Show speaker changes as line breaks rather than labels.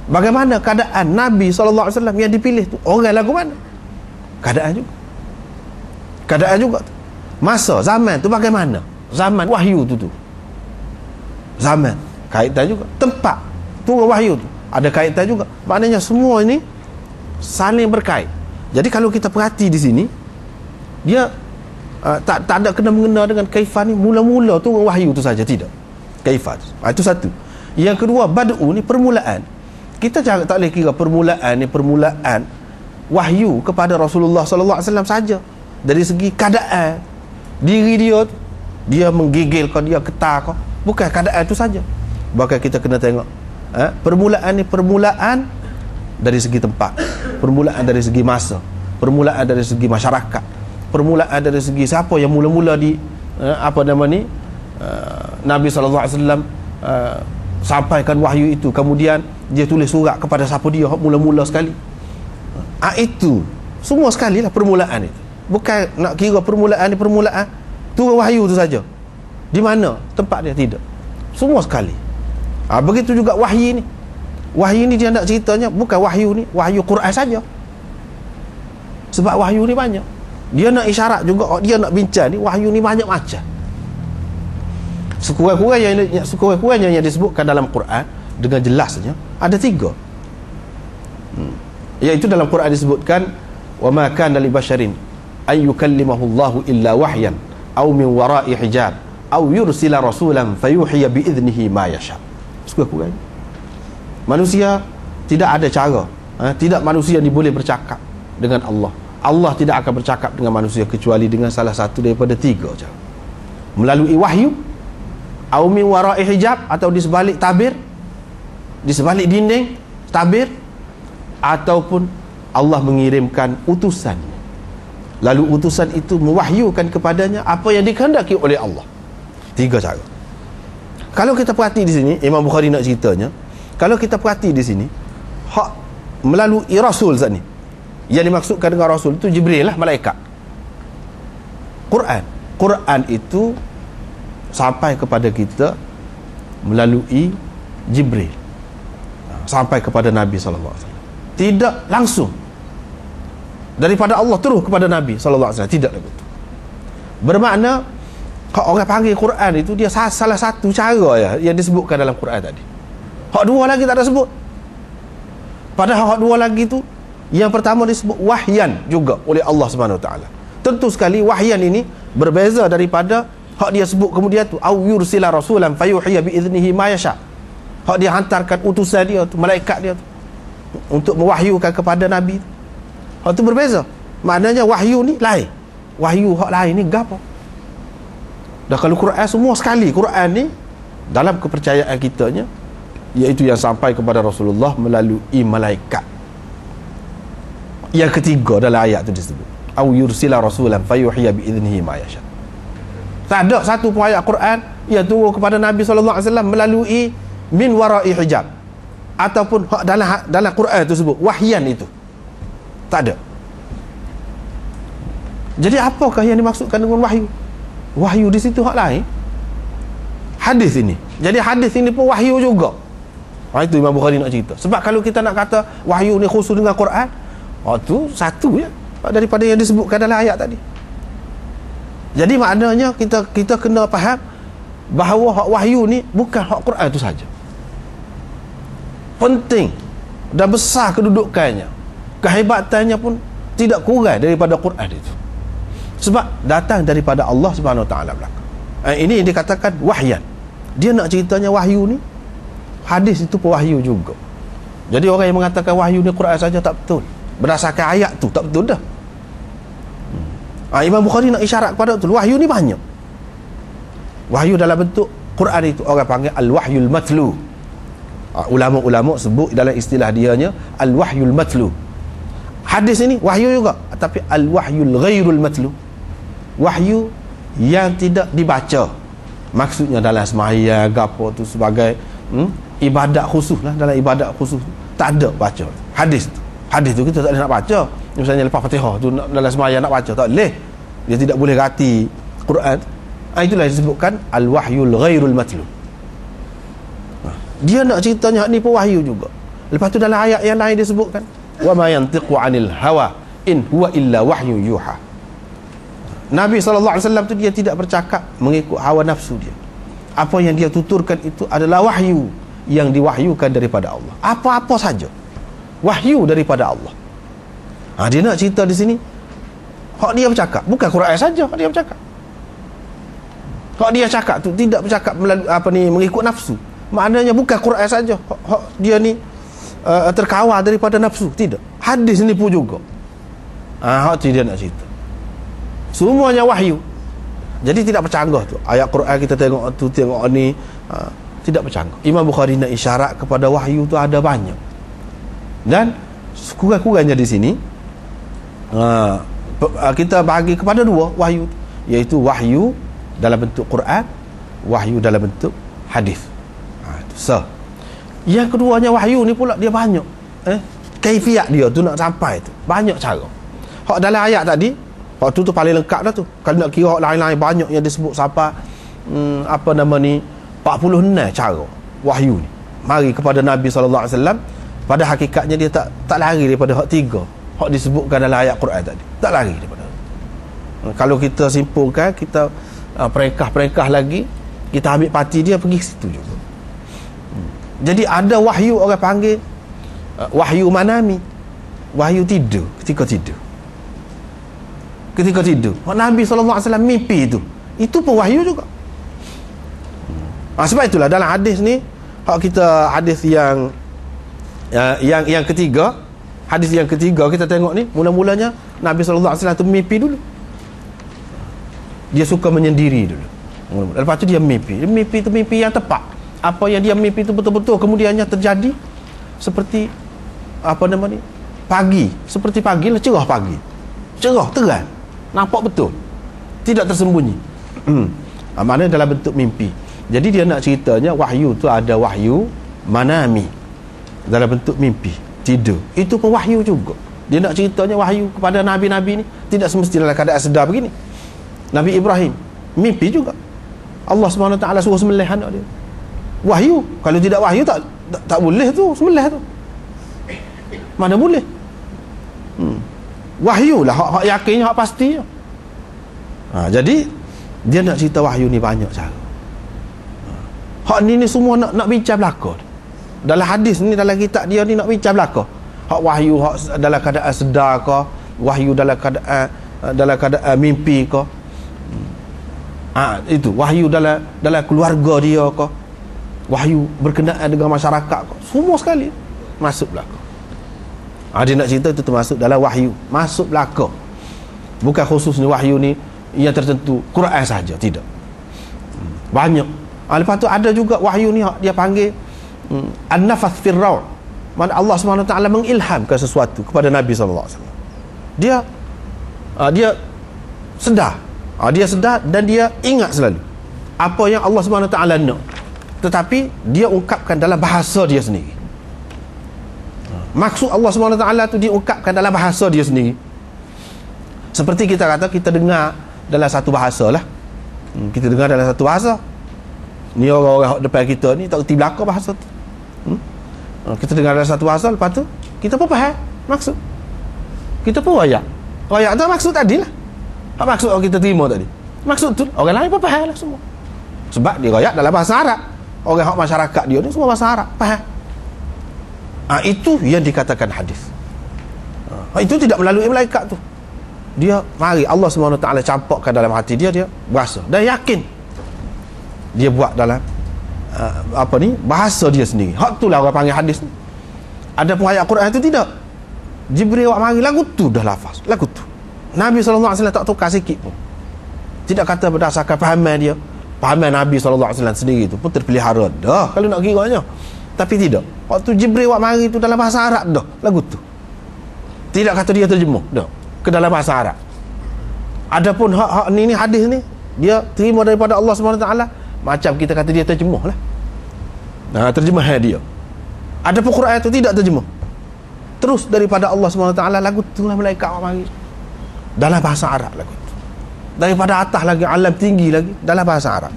Bagaimana keadaan Nabi SAW yang dipilih tu? Orang lagu mana? Keadaan juga tu. Masa, zaman tu bagaimana? Zaman wahyu tu zaman, kaitan juga. Tempat turun wahyu tu ada kaitan juga. Maknanya semua ini saling berkait. Jadi kalau kita perhati di sini, dia tak ada kena-mengena dengan kaifah ni. Mula-mula turun wahyu tu saja, tidak. Kaifah itu satu. Yang kedua, bad'u ni permulaan. Kita tak boleh kira permulaan ni permulaan wahyu kepada Rasulullah sallallahu alaihi wasallam saja. Dari segi keadaan diri dia menggigil kau, dia ketar kau, bukan keadaan itu saja. Bahkan kita kena tengok permulaan ni permulaan dari segi tempat, permulaan dari segi masa, permulaan dari segi masyarakat, permulaan dari segi siapa yang mula-mula di Nabi sallallahu alaihi wasallam sampaikan wahyu itu, kemudian dia tulis surat kepada siapa dia mula-mula sekali. Itu semua sekali lah permulaan itu. Bukan nak kira permulaan ni permulaan turun wahyu tu saja. Di mana tempat dia, tidak. Semua sekali. Begitu juga wahyu ni. Wahyu ni dia nak ceritanya bukan wahyu ni wahyu Quran saja. Sebab wahyu ni banyak. Dia nak isyarat juga, dia nak bincang ni wahyu ni banyak macam. Sekurang-kurangnya yang disebutkan dalam Quran dengan jelasnya ada 3. Iaitu dalam Quran disebutkan wa ma kana li basharin ay yukallimahu Allahu illa wahyan aw min wara'i hijab aw yursila rasulan fayuhiya bi idnihi ma yasha. Sekurang-kurangnya manusia tidak ada cara, tidak manusia ni boleh bercakap dengan Allah. Allah tidak akan bercakap dengan manusia kecuali dengan salah satu daripada 3 cara. Melalui wahyu, aw min wara'i hijab, atau di sebalik tabir, di sebalik dinding tabir, ataupun Allah mengirimkan utusan, lalu utusan itu mewahyukan kepadanya apa yang dikehendaki oleh Allah. 3 cara. Kalau kita perhati di sini, Imam Bukhari nak ceritanya, kalau kita perhati di sini, hak melalui Rasul saat ni, yang dimaksudkan dengan Rasul itu Jibril lah, malaikat. Quran itu sampai kepada kita melalui Jibril, sampai kepada Nabi sallallahu alaihi wasallam. Tidak langsung daripada Allah terus kepada Nabi sallallahu alaihi wasallam, tidak begitu. Bermakna kalau orang panggil Quran itu dia salah satu cara yang disebutkan dalam Quran tadi. Hak 2 lagi tak ada sebut. Padahal hak 2 lagi tu, yang pertama disebut wahyan juga oleh Allah Subhanahu Wa Taala. Tentu sekali wahyan ini berbeza daripada hak dia sebut kemudian tu au yursila rasulan fayuhiya bi idnihi ma yasha. Hak dia hantarkan utusan dia tu, malaikat dia tu, untuk mewahyukan kepada Nabi. Hak tu berbeza. Maknanya wahyu ni lain. Wahyu hak lain ni gapo? Dah kalau Quran semua sekali, Quran ni dalam kepercayaan kitanya iaitu yang sampai kepada Rasulullah melalui malaikat. Yang ketiga dalam ayat tu disebut au yursila rasulan fayuhiya bi idnihi ma yasha. Tak ada satu pun ayat Quran yang turun kepada Nabi sallallahu alaihi wasallam melalui min wara'i hijab, ataupun dalam Quran itu sebut wahyan itu. Tak ada. Jadi apakah yang dimaksudkan dengan wahyu? Wahyu di situ hak lain. Hadis ini. Jadi hadis ini pun wahyu juga. Itu Imam Bukhari nak cerita. Sebab kalau kita nak kata wahyu ni khusus dengan Quran, tu satu je daripada yang disebutkan dalam ayat tadi. Jadi maknanya kita kena faham bahawa hak wahyu ni bukan hak Quran itu saja. Penting dan besar kedudukannya, kehebatannya pun tidak kurang daripada Quran itu. Sebab datang daripada Allah Subhanahu Wa Taala belaka. Ini yang dikatakan wahyan. Dia nak ceritanya wahyu ni, hadis itu pun wahyu juga. Jadi orang yang mengatakan wahyu ni Quran saja tak betul. Berdasarkan ayat tu tak betul dah. Imam Bukhari nak isyarat kepada tu, wahyu ni banyak. Wahyu dalam bentuk Quran itu orang panggil al-wahyul matlu. Ulama-ulama sebut dalam istilah dianya al-wahyul matlu. Hadis ini wahyu juga, tapi al-wahyul ghairul matlu, wahyu yang tidak dibaca. Maksudnya dalam sembahyang gapo tu sebagai ibadat khusus lah, dalam ibadat khusus tak ada baca hadis tu. Hadis tu kita tak boleh nak baca. Misalnya lepas Fatihah tu dalam sembahyang nak baca, tak boleh. Dia tidak boleh rati Quran. Itulah yang disebutkan al-wahyul ghairul matlu. Dia nak ceritanya ni pun wahyu juga. Lepas tu dalam ayat yang lain disebutkan, wa ma yantiqu 'anil hawa in huwa illa wahyu yuha. Nabi SAW tu dia tidak bercakap mengikut hawa nafsu dia. Apa yang dia tuturkan itu adalah wahyu yang diwahyukan daripada Allah. Apa-apa saja wahyu daripada Allah. Dia nak cerita di sini hak dia bercakap, bukan Quran saja hak dia bercakap. Hak dia cakap tu tidak bercakap melalui mengikut nafsu. Maknanya bukan Quran saja hak dia ni terkawal daripada nafsu, tidak. Hadis ni pun juga. Hak tu dia nak cerita. Semuanya wahyu. Jadi tidak bercanggah tu. Ayat Quran kita tengok tu, tengok ni, tidak bercanggah. Imam Bukhari nak isyarat kepada wahyu tu ada banyak. Dan kurang-kurangnya di sini kita bagi kepada dua wahyu, iaitu wahyu dalam bentuk Quran, wahyu dalam bentuk hadis. Yang keduanya wahyu ni pula dia banyak. Kaifiat dia tu nak sampai tu banyak cara. Hak dalam ayat tadi, hak tu paling lengkap dah tu. Kalau nak kira hak lain-lain banyak yang disebut sampai 46 cara wahyu ni mari kepada Nabi SAW. Pada hakikatnya dia tak lari daripada hak tiga hak disebutkan dalam ayat Quran tadi. Tak lari daripada. Kalau kita simpulkan, kita perengkah lagi, kita ambil parti dia pergi situ juga. Jadi ada wahyu orang panggil wahyu manami, wahyu tidur, ketika tidur. Nabi SAW mimpi itu pun wahyu juga. Sebab itulah dalam hadis ni, kita hadis yang ketiga, hadis yang ketiga kita tengok ni, mula-mulanya Nabi SAW tu mimpi dulu. Dia suka menyendiri dulu. Lepas tu dia mimpi. Mimpi tu mimpi yang tepat. Apa yang dia mimpi tu betul-betul kemudiannya terjadi. Seperti pagi, seperti pagi lah, cerah pagi. Cerah, terang. Nampak betul, tidak tersembunyi. Maknanya dalam bentuk mimpi. Jadi dia nak ceritanya wahyu tu ada wahyu manami dalam bentuk mimpi, tidur. Itu pun wahyu juga. Dia nak ceritanya wahyu kepada nabi-nabi ni tidak semestinya dalam keadaan sedar begini. Nabi Ibrahim mimpi juga, Allah SWT suruh sembelih anak dia. Wahyu. Kalau tidak wahyu tak boleh tu sembelih tu. Mana boleh. Wahyu lah, hak yakinnya, hak pasti. Jadi dia nak cerita wahyu ni banyak cara. Hak ni semua nak bincang belaka. Dalam hadis ni, dalam kitab dia ni nak bincang belaka. Hak wahyu hak dalam keadaan sedar ke, wahyu dalam keadaan mimpi ke. Itu wahyu dalam keluarga dia ke, wahyu berkenaan dengan masyarakat ke. Semua sekali masuk belaka. Dia nak cerita itu termasuk dalam wahyu, masuk belaka. Bukan khusus ni wahyu ni yang tertentu Quran saja, tidak. Banyak. Lepas tu ada juga wahyu ni dia panggil an-nafath fir raw. Mana Allah SWT mengilhamkan sesuatu kepada Nabi SAW. Dia sedar. Dia sedar dan dia ingat selalu apa yang Allah SWT nak. Tetapi dia ungkapkan dalam bahasa dia sendiri. Maksud Allah SWT tu diungkapkan dalam bahasa dia sendiri. Seperti kita kata, kita dengar dalam satu bahasa lah. Kita dengar dalam satu bahasa. Ni orang-orang depan kita ni tak kerti belaka bahasa tu. Kita dengar dalam satu bahasa, lepas tu kita pun faham maksud. Kita pun rayak tu maksud tadi lah. Maksud yang kita terima tadi, maksud tu orang lain pun faham lah semua. Sebab dia rayak dalam bahasa Arab. Orang hak masyarakat dia ni semua bahasa Arab, faham. Itu yang dikatakan hadis. Itu tidak melalui malaikat tu. Dia mari Allah SWT campakkan dalam hati dia, dia berasa dan yakin. Dia buat dalam bahasa dia sendiri. Hak tu lah orang panggil hadis ni. Ada pun ayat Quran itu tidak. Jibril awak mari lagu tu dah lafaz, lagu tu. Nabi SAW tak tukar sikit pun. Tidak kata berdasarkan fahaman dia. Fahaman Nabi SAW sendiri tu pun terpelihara dah kalau nak kiranya. Tapi tidak. Waktu Jibril awak mari tu dalam bahasa Arab dah lagu tu. Tidak kata dia terjemah dah ke dalam bahasa Arab. Adapun hak ni hadis ni dia terima daripada Allah SWT, macam kita kata dia terjemah lah. Terjemahan dia. Adapun Quran itu tidak terjemah, terus daripada Allah SWT, lagu tu lah malaikat awak mari dalam bahasa Arab lagu tu. Daripada atas lagi, alam tinggi lagi dalam bahasa Arab.